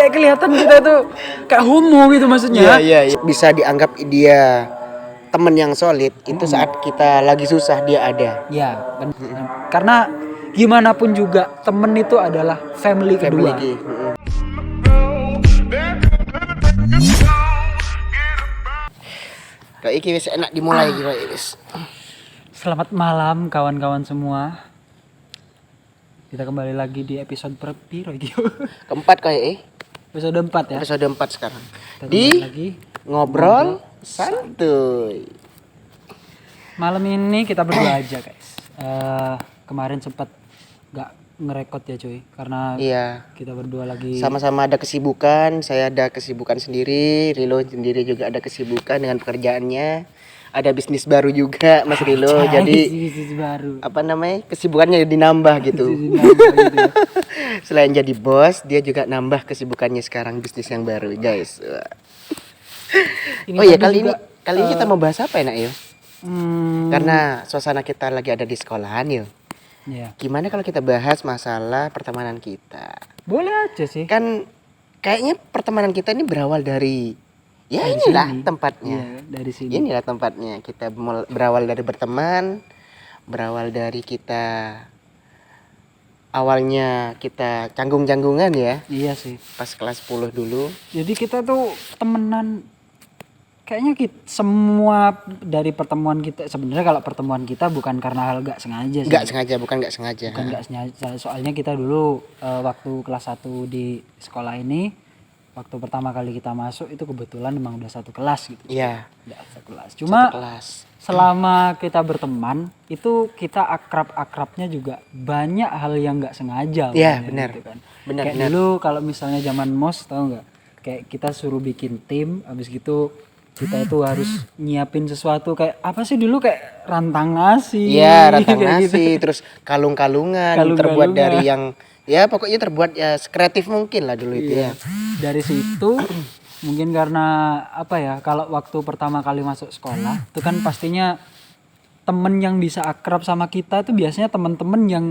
kayak kelihatan kita tuh kayak homo gitu maksudnya. Iya. Bisa dianggap dia teman yang solid itu saat kita lagi susah dia ada. Iya, benar. Karena gimana pun juga temen itu adalah family kedua. Kayak iki wis enak dimulai gitu wis. Selamat malam kawan-kawan semua. Kita kembali lagi di episode piro iki? Keempat kayak Episode 4 ya. Episode 4 sekarang. Kita Di kembali lagi ngobrol santuy. malam ini kita berdua aja guys. Kemarin sempat nggak ngerekod ya cuy, karena Iya. kita berdua lagi Sama-sama ada kesibukan, saya ada kesibukan sendiri, Rilo sendiri juga ada kesibukan dengan pekerjaannya. Ada bisnis baru juga Mas Rilo, jadi bisnis baru. apa namanya? Kesibukannya dinambah gitu. Bisnis baru gitu ya. Selain jadi bos, dia juga nambah kesibukannya sekarang bisnis yang baru, guys. Ini Oh iya, tadi kali juga, ini kita mau bahas apa enak ya? hmm, Karena suasana kita lagi ada di sekolahan yuk. ya. Gimana kalau kita bahas masalah pertemanan kita? Boleh aja sih. Kan kayaknya pertemanan kita ini berawal dari ya Dari inilah sini. tempatnya. Iya, dari sini. Inilah tempatnya. Kita berawal dari berteman, berawal dari kita awalnya kita canggung-canggungan ya, Iya sih. pas kelas 10 dulu. Jadi kita tuh temenan, kayaknya semua dari pertemuan kita, sebenarnya kalau pertemuan kita bukan karena hal gak sengaja sih. Nggak sengaja, bukan nggak sengaja. Bukan gak sengaja. Soalnya kita dulu waktu kelas 1 di sekolah ini, waktu pertama kali kita masuk itu kebetulan memang udah satu kelas gitu. Iya, Udah satu kelas. Cuma satu kelas. selama kita berteman itu kita akrab-akrabnya juga banyak hal yang nggak sengaja. Iya, makanya benar. gitu kan. Benar, Kayak benar. dulu kalau misalnya zaman mos, tau nggak? Kayak kita suruh bikin tim, habis gitu kita itu harus nyiapin sesuatu kayak apa sih dulu, kayak rantang nasi. Iya, rantang kayak nasi, gitu. terus kalung-kalungan terbuat Kalung-kalungan. dari yang ya pokoknya terbuat ya sekreatif mungkin lah dulu itu ya. Dari situ mungkin karena apa ya, kalau waktu pertama kali masuk sekolah itu kan pastinya temen yang bisa akrab sama kita itu biasanya temen-temen yang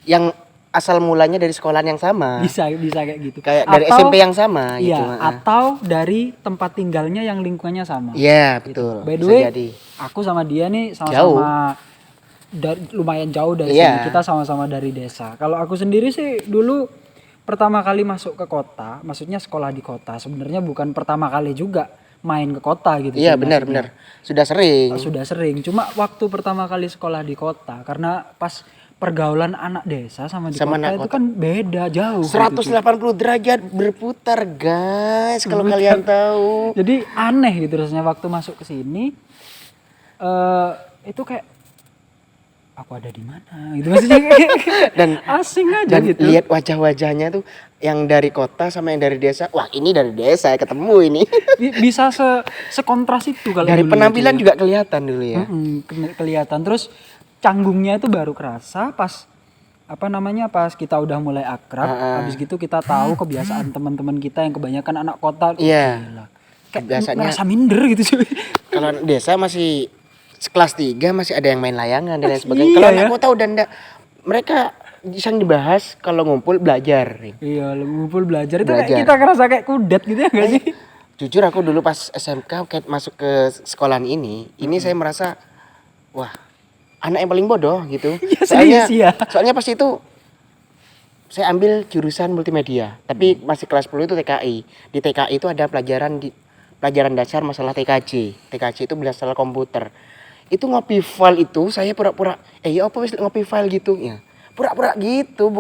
Yang asal mulanya dari sekolahan yang sama. bisa kayak gitu. Kayak dari SMP yang sama iya, gitu. atau dari tempat tinggalnya yang lingkungannya sama. Iya, betul. By the Bisa way, jadi. aku sama dia nih Jauh. sama-sama lumayan jauh dari Iya. sini. Kita sama-sama dari desa. Kalau aku sendiri sih dulu pertama kali masuk ke kota, maksudnya sekolah di kota, sebenarnya bukan pertama kali juga main ke kota gitu. Iya, sih benar. Sudah sering. Sudah sering. Cuma waktu pertama kali sekolah di kota, karena pas pergaulan anak desa sama di Sama kota anak itu kota. kan beda jauh. 180 derajat berputar, guys. Kalau kalian tahu. Jadi aneh gitu rasanya waktu masuk ke sini. Itu kayak aku ada di mana gitu maksudnya, Dan asing aja Dan gitu. lihat wajah-wajahnya tuh yang dari kota sama yang dari desa. Wah, ini dari desa ketemu ini. Bisa sekontras itu kalau Dari dulu penampilan gitu ya. juga kelihatan dulu ya. Kelihatan. Terus canggungnya itu baru kerasa pas pas kita udah mulai akrab. Habis gitu kita tahu kebiasaan teman-teman kita yang kebanyakan anak kota. Iya. Gila. Kayak Biasanya merasa minder gitu cuy. kalau desa masih kelas 3 masih ada yang main layangan dan lain sebagainya. Iya, Kalau ya. anak kota udah enggak. Mereka yang dibahas kalau ngumpul belajar. Iya, ngumpul belajar itu Belajar. kayak kita ngerasa kayak kudet gitu ya enggak sih? Jujur aku dulu pas SMK kayak masuk ke sekolahan ini saya merasa wah, anak yang paling bodoh gitu. Ya, serius ya. Soalnya pas itu saya ambil jurusan multimedia, tapi masih kelas 10 itu TKI. Di TKI itu ada pelajaran dasar masalah TKJ. TKJ itu masalah komputer. Itu ngopi file itu saya pura-pura ya apa wis ngopi file gitu ya. Pura-pura gitu,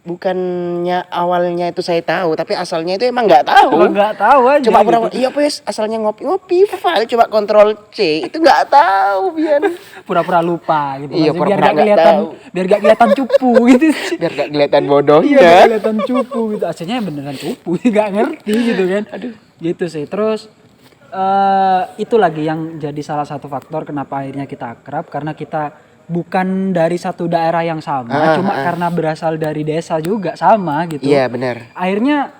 bukannya awalnya itu saya tahu, tapi asalnya itu emang nggak tahu. Emang nggak tahu aja. Coba gitu. pura-pura iya apa wis asalnya ngopi file, coba kontrol C itu nggak tahu biar Pura-pura lupa gitu. Iya, Maksudnya pura-pura biar gak nggak kelihatan, tahu. biar gak kelihatan cupu gitu. biar nggak kelihatan bodoh Iya, biar kelihatan cupu gitu. Aslinya beneran cupu, nggak ngerti gitu kan. Aduh, gitu sih. Terus itu lagi yang jadi salah satu faktor kenapa akhirnya kita akrab, karena kita bukan dari satu daerah yang sama, cuma karena berasal dari desa juga sama gitu. Iya benar. Akhirnya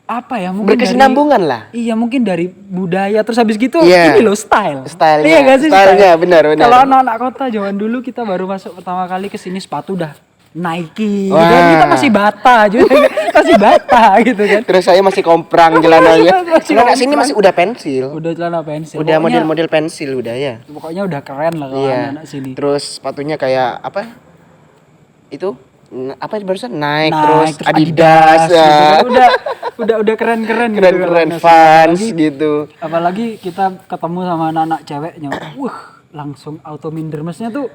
apa ya, mungkin Berkesinambungan lah. Iya, mungkin dari budaya, terus habis gitu Iya. ini loh stylenya. Stylenya, Iya gak sih? stylenya, benar. Kalau anak-anak kota zaman dulu kita baru masuk pertama kali ke sini sepatu udah Nike gitu Wah. kan. Kita masih bata juga masih bata gitu kan. Terus saya masih komprang celananya. Masih Celana sini komprang. masih udah pensil. Udah celana pensil. Udah Pokoknya- model-model pensil udah ya. Pokoknya udah keren lah kalau Iya. anak-anak sini. Terus sepatunya kayak apa? Itu apa barusan Nike, Nike, terus Adidas, gitu kan. Udah keren-keren gitu kalau keren-keren anak sini. Vans Apalagi- gitu. Apalagi kita ketemu sama anak-anak ceweknya, langsung auto minder. Maksudnya tuh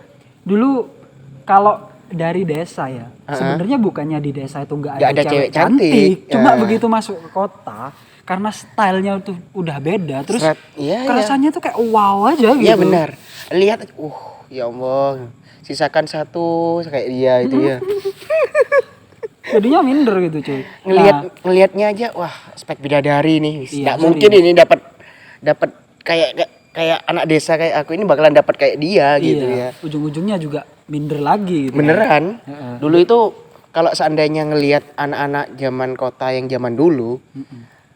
dulu kalau dari desa ya, sebenarnya bukannya di desa itu nggak ada cewek cantik, cuma Ya. begitu masuk ke kota karena stylenya tuh udah beda, terus Iya, rasanya tuh kayak wow aja gitu. Iya benar. Lihat, ya Allah, sisakan satu kayak dia itu ya. Jadinya minder gitu cuy. Ngelihatnya aja, wah spek bidadari nih. Iya, Nggak serius. mungkin ini dapat kayak anak desa kayak aku ini bakalan dapat kayak dia gitu ya. Ujung-ujungnya juga minder lagi gitu. Beneran. Heeh. Dulu itu kalau seandainya ngelihat anak-anak zaman kota yang zaman dulu,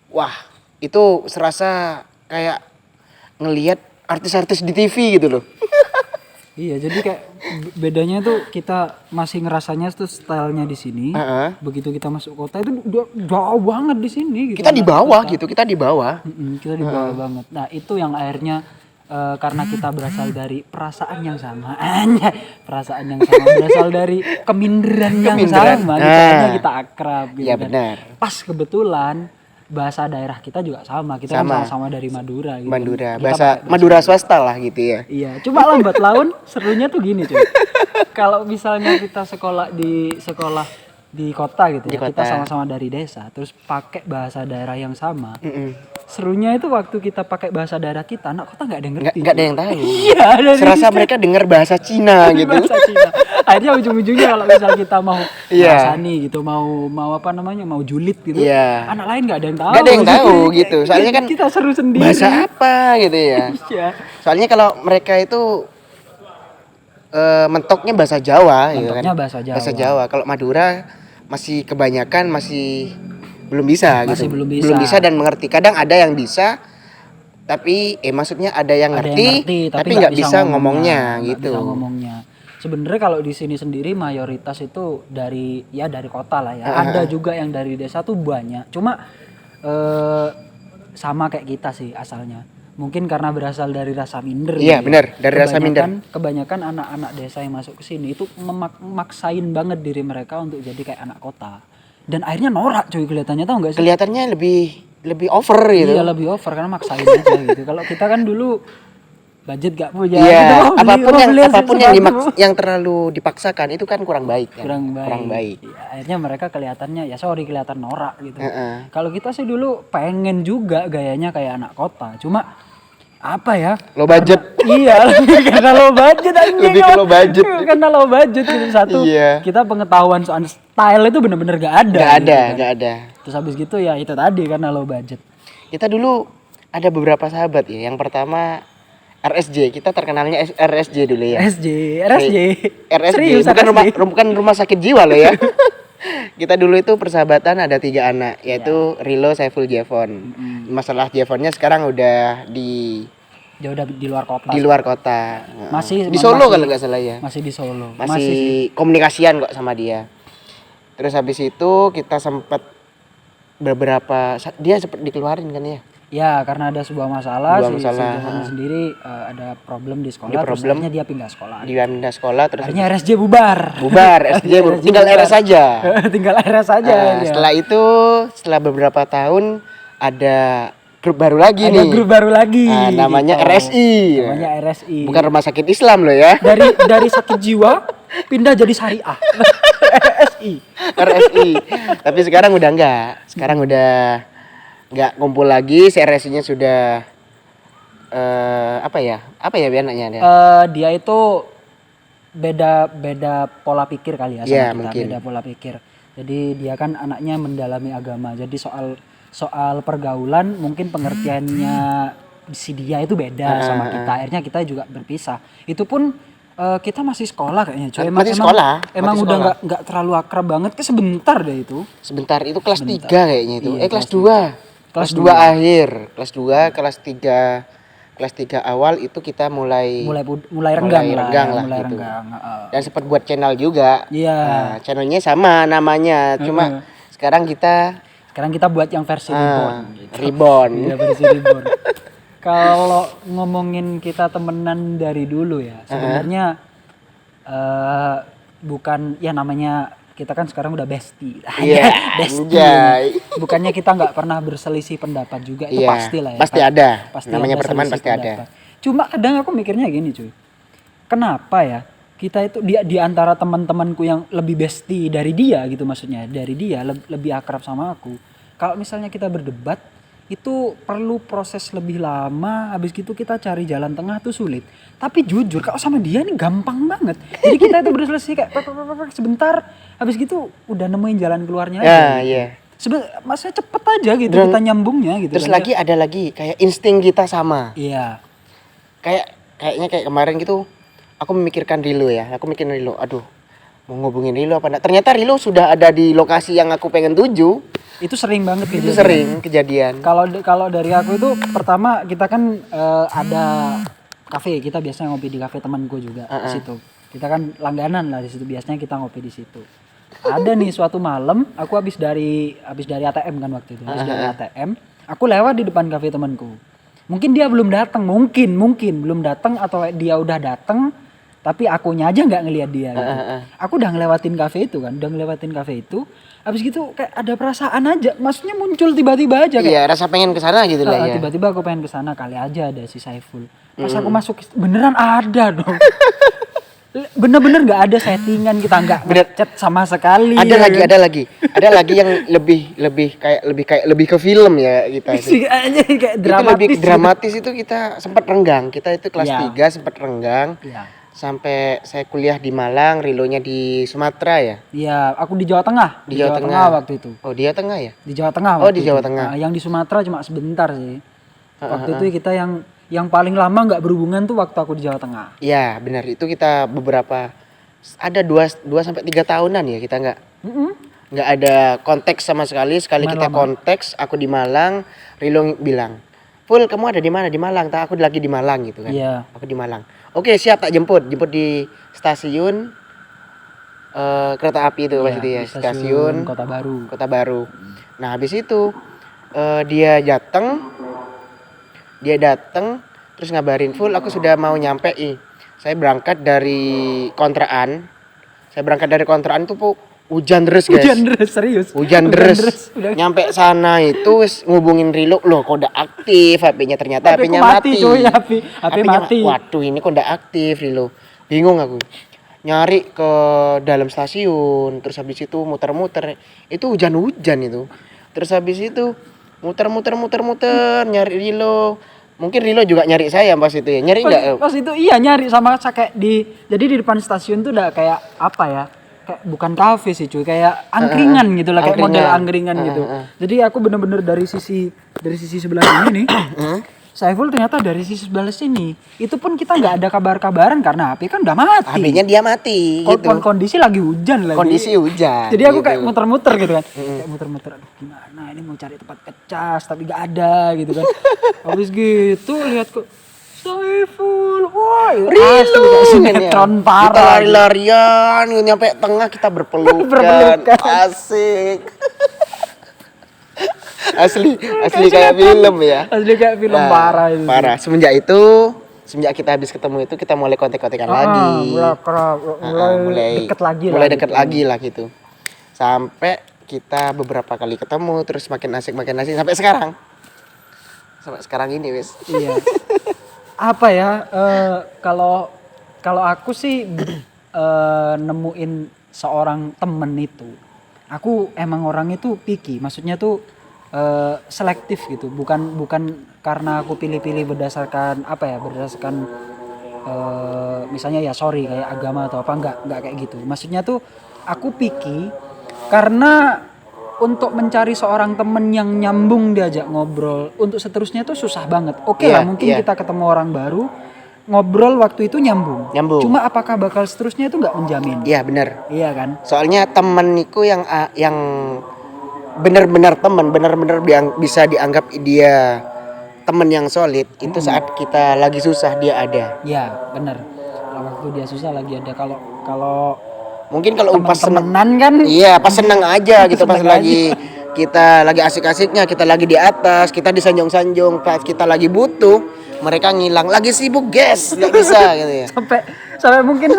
wah itu serasa kayak ngelihat artis-artis di TV gitu loh. Iya, jadi kayak bedanya tuh kita masih ngerasanya tuh stylenya di sini. Heeh. Begitu kita masuk kota itu udah jauh banget di sini gitu. Kita di bawah gitu, kita di bawah. Kita di bawah banget. Nah, itu yang akhirnya karena kita berasal dari perasaan yang sama. Perasaan yang sama berasal dari keminderan yang Keminderan. sama. Gitu, Nah. akhirnya kita akrab gitu Iya kan. benar. Pas kebetulan bahasa daerah kita juga sama. Kita kan Sama. sama-sama dari Madura gitu. Madura, Kita bahasa pakai Madura swasta lah gitu ya. Iya, cuma lambat laun serunya tuh gini cuy. Kalau misalnya kita sekolah di kota gitu Di ya, kita kota. sama-sama dari desa, terus pakai bahasa daerah yang sama. Mm-mm. Serunya itu waktu kita pakai bahasa daerah kita, anak kota nggak ada yang ngerti. Nggak ada yang tahu. Iya, dari Serasa mereka dengar bahasa Cina gitu. bahasa Cina. Akhirnya ujung-ujungnya kalau misal kita mau Iya. bahasani gitu, mau apa namanya, mau julid gitu, Iya. anak lain nggak ada yang tahu. Nggak ada yang tahu gitu. Soalnya kan kita seru sendiri. Bahasa apa gitu ya. Iya. Soalnya kalau mereka itu mentoknya bahasa Jawa gitu kan. Mentoknya bahasa Jawa. Bahasa Jawa. Kalau Madura masih kebanyakan masih belum bisa Masih gitu. belum bisa. Dan mengerti. Kadang ada yang bisa tapi maksudnya ada yang Ada ngerti, yang ngerti tapi nggak bisa ngomongnya nggak gitu. bisa ngomongnya. Sebenarnya kalau di sini sendiri mayoritas itu dari kota lah ya. Ada juga yang dari desa tuh banyak. Cuma sama kayak kita sih asalnya. Mungkin karena berasal dari rasa minder. Iya, gitu ya. benar, dari rasa minder. Kebanyakan anak-anak desa yang masuk ke sini itu memaksain banget diri mereka untuk jadi kayak anak kota. Dan akhirnya norak cuy kelihatannya, tau gak sih? Kelihatannya lebih over gitu. Iya, lebih over karena maksain aja gitu. Kalau kita kan dulu budget gak punya Iya, gitu, mau beli apapun yang sepatu. yang terlalu dipaksakan itu kan kurang baik kan. kurang baik. Iya, akhirnya mereka kelihatannya kelihatan norak gitu. Heeh. Kalau kita sih dulu pengen juga gayanya kayak anak kota, cuma apa ya? Low budget. Iya, karena low budget anjing. Lebih ke low budget. Karena low budget gitu satu. Iya. Kita pengetahuan soal style itu bener-bener gak ada. Nggak ada, gitu kan. nggak ada. Terus habis gitu ya itu tadi karena low budget. Kita dulu ada beberapa sahabat ya. Yang pertama RSJ, kita terkenalnya RSJ dulu ya. RSJ. RSJ, Serius, bukan rumah sakit jiwa loh ya. Kita dulu itu persahabatan ada 3 anak, yaitu Rilo, Saiful, Jevon. Masalah Jevonnya sekarang udah di Dia udah di luar kota. kota. Masih di Solo masih- kalau nggak salah ya. Masih di Solo. Masih komunikasian kok sama dia. Terus habis itu kita sempat dia sempat dikeluarin kan ya. Ya, karena ada sebuah masalah, Sebuah si masalah, Johan sendiri ada problem di sekolah, Ada terus problem. akhirnya dia pindah sekolah. Dia pindah sekolah terus Akhirnya RSJ bubar. bubar, SJ tinggal bubar. RS saja. Tinggal RS saja. Nah, setelah beberapa tahun ada grup baru lagi ada nih. grup baru lagi. Nah, namanya gitu. RSI. Namanya RSI. Bukan rumah sakit Islam loh ya. Dari sakit jiwa pindah jadi syariah. RSI. RSI. Tapi sekarang udah enggak. Sekarang udah enggak kumpul lagi. Si RSI-nya sudah apa ya anaknya dia? Dia itu beda pola pikir kali ya sama Iya, kita, mungkin. beda pola pikir. Jadi dia kan anaknya mendalami agama. Jadi soal pergaulan mungkin pengertiannya si dia itu beda sama kita. Akhirnya kita juga berpisah. Itu pun kita masih sekolah kayaknya. Cuy. Masih sekolah, Emang masih udah sekolah. nggak terlalu akrab banget. Sebentar deh itu. Sebentar itu kelas 3 kayaknya itu. Iya, Kelas kelas 2. Kelas 2 akhir. Kelas 2, kelas 3 kelas 3 awal itu kita mulai mulai renggang lah, renggang ya, lah mulai gitu. renggang. Dan sempat buat channel juga. Iya. Nah, channelnya sama namanya, cuma sekarang kita buat yang versi reborn gitu. reborn. Iya, versi reborn. Kalau ngomongin kita temenan dari dulu ya, sebenarnya bukan ya namanya kita kan sekarang udah bestie. Iya, bestie. anjay. Bukannya kita nggak pernah berselisih pendapat juga, itu Iya, pasti lah ya. pasti ada. Namanya ada berteman selisih pasti ada. pendapat. Cuma kadang aku mikirnya gini cuy, kenapa ya kita itu di antara teman-temanku yang lebih bestie dari dia gitu, maksudnya dari dia lebih akrab sama aku. Kalau misalnya kita berdebat itu perlu proses lebih lama, habis gitu kita cari jalan tengah tuh sulit. Tapi jujur kalau sama dia nih gampang banget. Jadi kita itu berselisih kayak sebentar, habis gitu udah nemuin jalan keluarnya aja. Iya. Maksudnya cepet aja gitu kita nyambungnya gitu. Terus kan. lagi ada lagi kayak insting kita sama. Iya. Kayaknya kayak kemarin gitu aku memikirkan Rilo ya. Aku mikirin Rilo, aduh mau ngubungin Rilo apa enggak. Ternyata Rilo sudah ada di lokasi yang aku pengen tuju. Itu sering banget Itu sering kejadian. Kalau dari aku itu pertama kita kan ada kafe, kita biasanya ngopi di kafe temanku juga di situ. Kita kan langganan lah di situ, biasanya kita ngopi di situ. Ada nih suatu malam aku habis dari ATM kan waktu itu. Habis dari ATM, aku lewat di depan kafe temanku. Mungkin dia belum datang, mungkin belum datang atau dia udah datang tapi akunya aja nggak ngelihat dia gitu. Aku udah ngelewatin kafe itu. Habis gitu kayak ada perasaan aja, maksudnya muncul tiba-tiba aja kayak. Iya, rasa pengen ke sana gitu lah ya. Tiba-tiba aku pengen ke sana, kali aja ada si Saiful. Pas aku masuk beneran ada dong. Bener-bener nggak ada settingan, kita nggak ngechat sama sekali. Ada lagi yang lebih ke film ya kita. Kayak Itu dramatis itu kita sempat renggang. Kita itu kelas 3 sempat renggang. Iya. Sampai saya kuliah di Malang, Rilonya di Sumatera ya. Iya, aku di Jawa Tengah. Di Jawa Tengah waktu itu. Oh, dia Tengah ya? Di Jawa Tengah. Oh, di Jawa Tengah. Nah, yang di Sumatera cuma sebentar sih. Waktu itu kita yang paling lama nggak berhubungan tuh waktu aku di Jawa Tengah. Iya, benar. Itu kita beberapa ada 2 sampai 3 tahunan ya kita nggak ada konteks sama sekali. Sekali kita konteks, aku di Malang, Rilo bilang, "Ful, kamu ada di mana?" "Di Malang." "Tak, aku lagi di Malang," gitu kan. Iya. "Aku di Malang." "Oke, siap, tak jemput di stasiun kereta api itu pasti ya, stasiun Kota Baru. Nah, habis itu dia datang terus ngabarin, "Ful, aku sudah mau nyampe Saya berangkat dari kontrakan. Tuh hujan deras, guys. Hujan deras, serius. Hujan deras. Nyampe sana itu wis ngubungin Rilo, loh kok udah aktif HP-nya, ternyata HP-nya mati. HP mati. Waduh, ini kok udah aktif Rilo. Bingung aku. Nyari ke dalam stasiun, terus habis itu muter-muter. Itu hujan-hujan itu. Terus habis itu muter nyari Rilo. Mungkin Rilo juga nyari saya pas itu ya. Nyari enggak? Pas itu iya nyari sama kayak jadi di depan stasiun tuh udah kayak apa ya? Kayak bukan kafe sih cuy, kayak angkringan gitu lah, kayak model angkringan gitu. Jadi aku bener-bener dari sisi sebelah ini nih. Saiful ternyata dari sisi sebelah sini. Itu pun kita nggak ada kabar-kabaran karena HP kan udah mati. HP-nya dia mati gitu. Kondisi lagi hujan lagi. Kondisi hujan. Jadi aku gitu. kayak muter-muter gitu kan. Kayak muter-muter, aduh gimana ini mau cari tempat ngecas tapi nggak ada gitu kan. Habis gitu lihat kok Saiful, wah Rilo kayak sinetron parah. Kita lari-larian, nyampe tengah kita berpelukan. Asik. asli kayak film ya. Asli kayak film parah itu. Parah. Semenjak kita habis ketemu itu kita mulai kontek-kontekan lagi. Mulai deket lagi lah gitu. Sampai kita beberapa kali ketemu terus makin asik sampai sekarang. Sampai sekarang ini wis. Iya. Apa ya? Kalau aku sih nemuin seorang temen itu, aku emang orang itu picky, maksudnya tuh selektif gitu, bukan karena aku pilih-pilih berdasarkan misalnya ya sorry kayak agama atau apa, enggak kayak gitu. Maksudnya tuh aku picky karena untuk mencari seorang temen yang nyambung diajak ngobrol untuk seterusnya tuh susah banget. Oke lah mungkin kita ketemu orang baru ngobrol waktu itu nyambung. Cuma apakah bakal seterusnya itu nggak menjamin? Iya benar. Iya kan. Soalnya temenku yang benar-benar teman, benar-benar bisa dianggap dia teman yang solid itu saat kita lagi susah dia ada. Ya bener, waktu dia susah lagi ada. Kalau Mungkin kalau pas seneng, temenan kan iya pas seneng aja gitu, pas Seneng lagi kita lagi asik-asiknya, kita lagi di atas, kita disanjung-sanjung, pas kita lagi butuh, mereka ngilang, lagi sibuk guys, nggak bisa gitu ya. sampai mungkin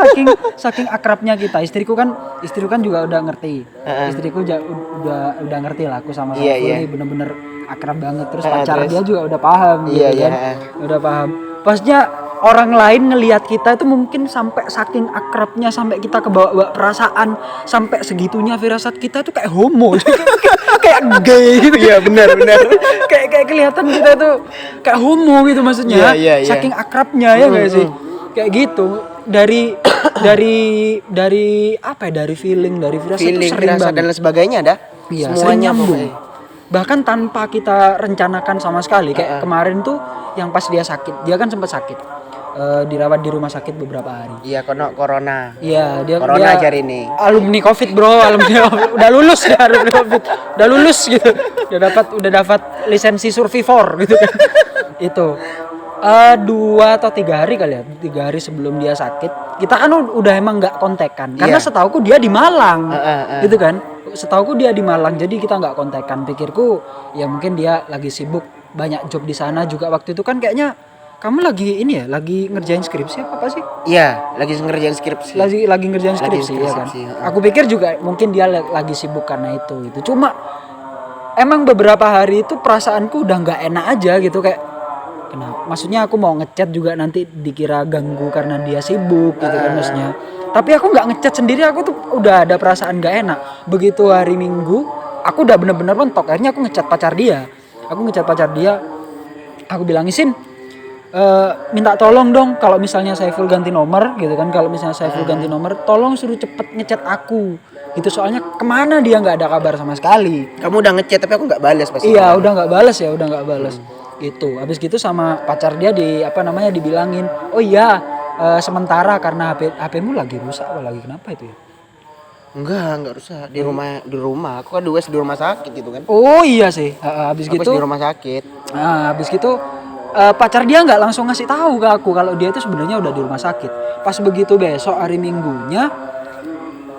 saking akrabnya kita. Istriku kan juga udah ngerti. Istriku udah ngerti lah aku sama Iya, Saiful iya. ini bener-bener akrab banget. Terus pacar dia juga udah paham Iya, gitu iya. kan. Udah paham. Pasnya orang lain ngelihat kita itu mungkin sampai saking akrabnya, sampai kita kebawa perasaan, sampai segitunya firasat kita tuh kayak homo. Kayak gay gitu. Iya benar. kayak kelihatan kita tuh kayak homo gitu maksudnya. Iya. Saking akrabnya ya nggak sih? Kayak gitu. Dari apa ya? Dari feeling, dari firasat tuh sering firasat banget. dan lain sebagainya ada. Iya, sering Semuanya nyambung. pokoknya. Bahkan tanpa kita rencanakan sama sekali. Kayak kemarin tuh yang pas dia sakit, dia kan sempat sakit. Dirawat di rumah sakit beberapa hari. Iya, corona. Iya, dia Corona ajar ini. alumni Covid, Bro, alumni COVID. Udah lulus dia alumni Covid. Udah lulus gitu. Udah dapat lisensi survivor gitu kan. Itu 2 atau 3 hari kali ya, 3 hari sebelum dia sakit, kita kan udah emang nggak kontekan karena setauku dia di Malang, gitu kan. Setauku dia di Malang, jadi kita nggak kontekan. Pikirku ya mungkin dia lagi sibuk, banyak job di sana juga waktu itu kan. Kayaknya kamu lagi ini ya, lagi ngerjain skripsi apa sih? Iya, lagi ngerjain skripsi. Lagi ngerjain skripsi, ya kan. Aku pikir juga mungkin dia lagi sibuk karena itu. Cuma emang beberapa hari itu perasaanku udah nggak enak aja gitu, kayak kenapa? Maksudnya aku mau ngechat juga nanti dikira ganggu karena dia sibuk gitu kan maksudnya. Tapi aku nggak ngechat sendiri, aku tuh udah ada perasaan nggak enak. Begitu hari Minggu, aku udah bener-bener mentok. Akhirnya aku ngechat pacar dia. Aku bilang, Isin, minta tolong dong kalau misalnya Saiful ganti nomor gitu kan. Kalau misalnya Saiful ganti nomor, tolong suruh cepet ngechat aku. Gitu, soalnya kemana dia nggak ada kabar sama sekali. Kamu udah ngechat tapi aku nggak balas pasti. Iya, udah nggak balas. Gitu. Habis gitu sama pacar dia dibilangin, oh iya, sementara karena HP-mu lagi rusak apa lagi kenapa itu ya? Enggak rusak. Di rumah. Aku kan di rumah sakit gitu kan. Oh iya sih. Habis Aku gitu. di rumah sakit. Nah, habis gitu pacar dia nggak langsung ngasih tahu ke aku kalau dia itu sebenarnya udah di rumah sakit. Pas begitu besok hari Minggunya,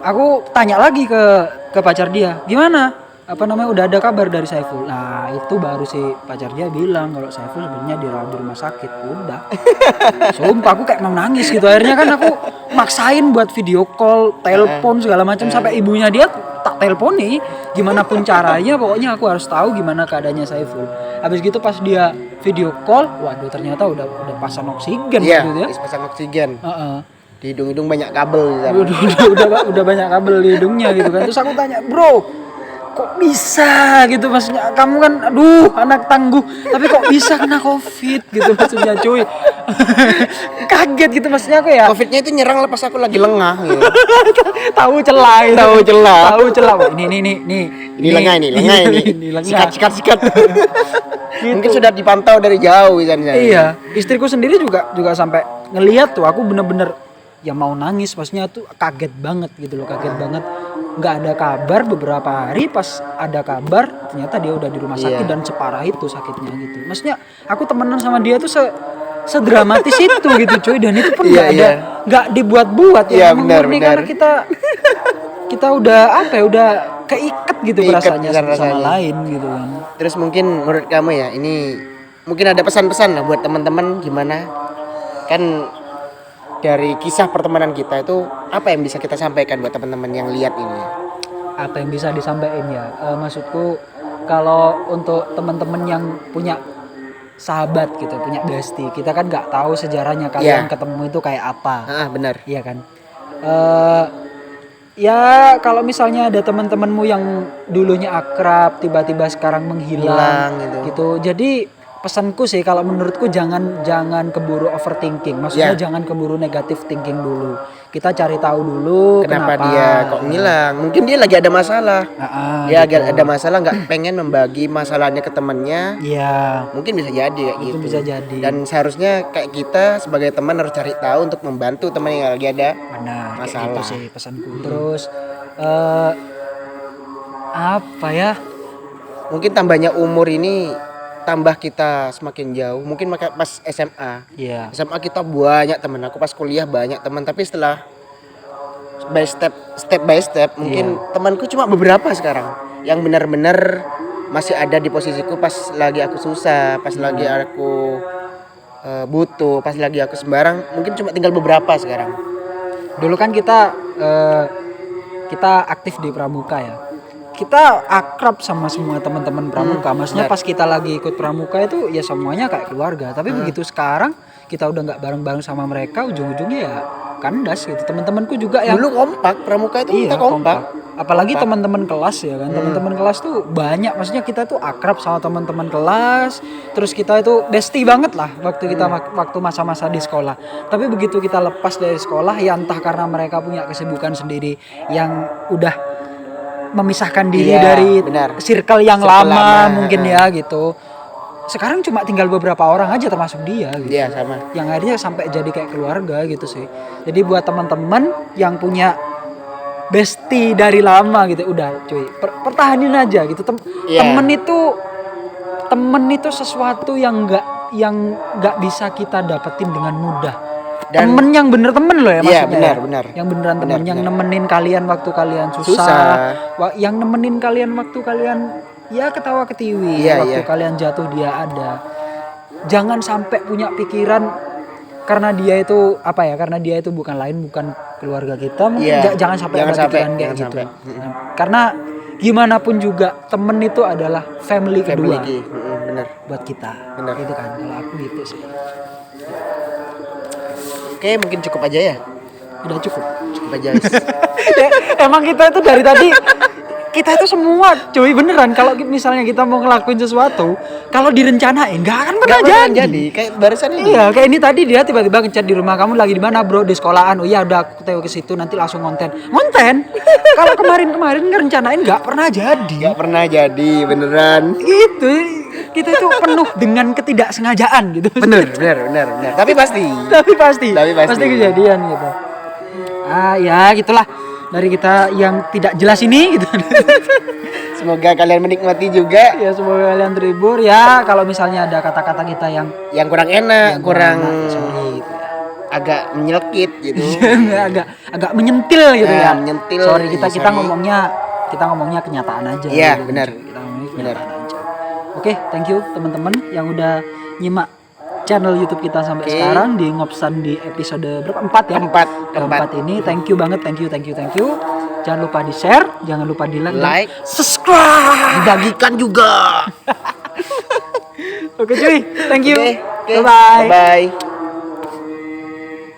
aku tanya lagi ke pacar dia, gimana? Udah ada kabar dari Saiful. Nah, itu baru si pacar dia bilang kalau Saiful sebenarnya dirawat di rumah sakit. Udah. Sumpah aku kayak mau nangis gitu. Akhirnya kan aku maksain buat video call, telepon segala macam sampai ibunya dia tak telepon nih. Gimana pun caranya pokoknya aku harus tahu gimana keadaannya Saiful. Habis gitu pas dia video call, waduh ternyata udah pasang oksigen Iya, gitu ya. pasang oksigen. Heeh. Di hidung banyak kabel gitu. Udah banyak kabel di hidungnya gitu kan. Terus aku tanya, bro, kok bisa gitu, maksudnya kamu kan aduh anak tangguh tapi kok bisa kena COVID gitu maksudnya cuy. Kaget gitu maksudnya aku ya. COVID-nya itu nyerang lepas aku lagi lengah gitu. Tahu celah gitu. Tahu celah. Ini lengah ini. lengah. Sikat. Mungkin sudah dipantau dari jauh kan. Iya, istriku sendiri juga sampai ngelihat tuh, aku bener-bener ya mau nangis, maksudnya tuh kaget banget gitu loh, kaget banget. Nggak ada kabar beberapa hari, pas ada kabar ternyata dia udah di rumah sakit dan separah itu sakitnya gitu. Maksudnya aku temenan sama dia tuh sedramatis itu gitu cuy, dan itu pun nggak dibuat-buat ya, murni karena kita udah udah keikat gitu perasaannya sama lain gitu kan. Terus mungkin menurut kamu ya, ini mungkin ada pesan-pesan lah buat teman-teman, gimana kan dari kisah pertemanan kita itu apa yang bisa kita sampaikan buat teman-teman yang lihat ini? Apa yang bisa disampaikan ya? Maksudku kalau untuk teman-teman yang punya sahabat gitu, punya bestie, kita kan nggak tahu sejarahnya kalian ketemu itu kayak apa. Benar. Iya kan. Ya kalau misalnya ada teman-temanmu yang dulunya akrab tiba-tiba sekarang menghilang gitu. Jadi pesanku sih kalau menurutku jangan keburu overthinking. Maksudnya jangan keburu negatif thinking dulu. Kita cari tahu dulu kenapa dia kok ngilang. Mungkin dia lagi ada masalah. Dia gitu. ada masalah, nggak pengen membagi masalahnya ke temannya. Iya. Mungkin bisa jadi kayak gitu. Bisa jadi. Dan seharusnya kayak kita sebagai teman harus cari tahu untuk membantu teman yang lagi ada masalah. Gitu sih pesanku. Terus apa ya? Mungkin tambahnya umur ini tambah kita semakin jauh. Mungkin pas SMA. Iya. SMA kita banyak teman. Aku pas kuliah banyak teman, tapi setelah step by step mungkin temanku cuma beberapa sekarang yang benar-benar masih ada di posisiku pas lagi aku susah, pas lagi aku butuh, pas lagi aku sembarang, mungkin cuma tinggal beberapa sekarang. Dulu kan kita aktif di Pramuka ya. Kita akrab sama semua teman-teman Pramuka. Maksudnya pas kita lagi ikut Pramuka itu ya semuanya kayak keluarga. Tapi begitu sekarang kita udah nggak bareng-bareng sama mereka, ujung-ujungnya ya kandas gitu. Teman-temanku juga yang Dulu kompak, Pramuka itu kita kompak. Apalagi teman-teman kelas ya kan. Teman-teman kelas tuh banyak. Maksudnya kita tuh akrab sama teman-teman kelas. Terus kita itu bestie banget lah waktu kita waktu masa-masa di sekolah. Tapi begitu kita lepas dari sekolah ya entah karena mereka punya kesibukan sendiri yang udah memisahkan diri dari circle yang lama mungkin ya gitu. Sekarang cuma tinggal beberapa orang aja termasuk dia gitu. Iya, sama. Yang akhirnya sampai jadi kayak keluarga gitu sih. Jadi buat teman-teman yang punya bestie dari lama gitu, udah cuy, pertahanin aja gitu. Temen itu sesuatu yang nggak bisa kita dapetin dengan mudah. Temen yang bener temen loh ya maksudnya. Iya, benar. Yang beneran temen, yang nemenin kalian waktu kalian susah. Yang nemenin kalian waktu kalian ya ketawa ketiwi, waktu kalian jatuh dia ada. Jangan sampai punya pikiran karena dia itu karena dia itu bukan keluarga kita, mungkin jangan sampai ada pikiran kayak gitu. Karena gimana pun juga temen itu adalah family kedua. Bener. Buat kita. Bener. Gitu kan, kalau aku gitu sih. Oke, mungkin cukup aja ya. Udah cukup aja. Emang kita itu dari tadi kita itu semua cuy beneran kalau misalnya kita mau ngelakuin sesuatu kalau direncanain nggak akan pernah jadi. Kayak barusan ini. Iya, kayak ini tadi dia tiba-tiba ngechat di rumah, kamu lagi di mana bro? Di sekolahan. Oh iya udah aku teo ke situ, nanti langsung konten. Kalau kemarin ngerencanain nggak pernah jadi. Beneran. Itu kita itu penuh dengan ketidaksengajaan gitu. Bener. Tapi pasti kejadian gitu. Ya gitulah dari kita yang tidak jelas ini gitu. Semoga kalian menikmati juga. Ya semoga kalian terhibur ya. Kalau misalnya ada kata-kata kita yang kurang enak, sorry gitu. Agak menyelkit gitu. agak menyentil gitu ya. Menyentil. Sorry kita ngomongnya kenyataan aja. Iya, gitu. benar. Kita ngomongnya kenyataan aja. Oke, thank you teman-teman yang udah nyimak channel YouTube kita sampai sekarang di Ngopsan di episode berapa? 4 ya? Keempat ini. Thank you banget, thank you. Jangan lupa di-share, jangan lupa di-like, subscribe, dibagikan juga. Oke cuy, thank you. Okay. Bye-bye. Bye.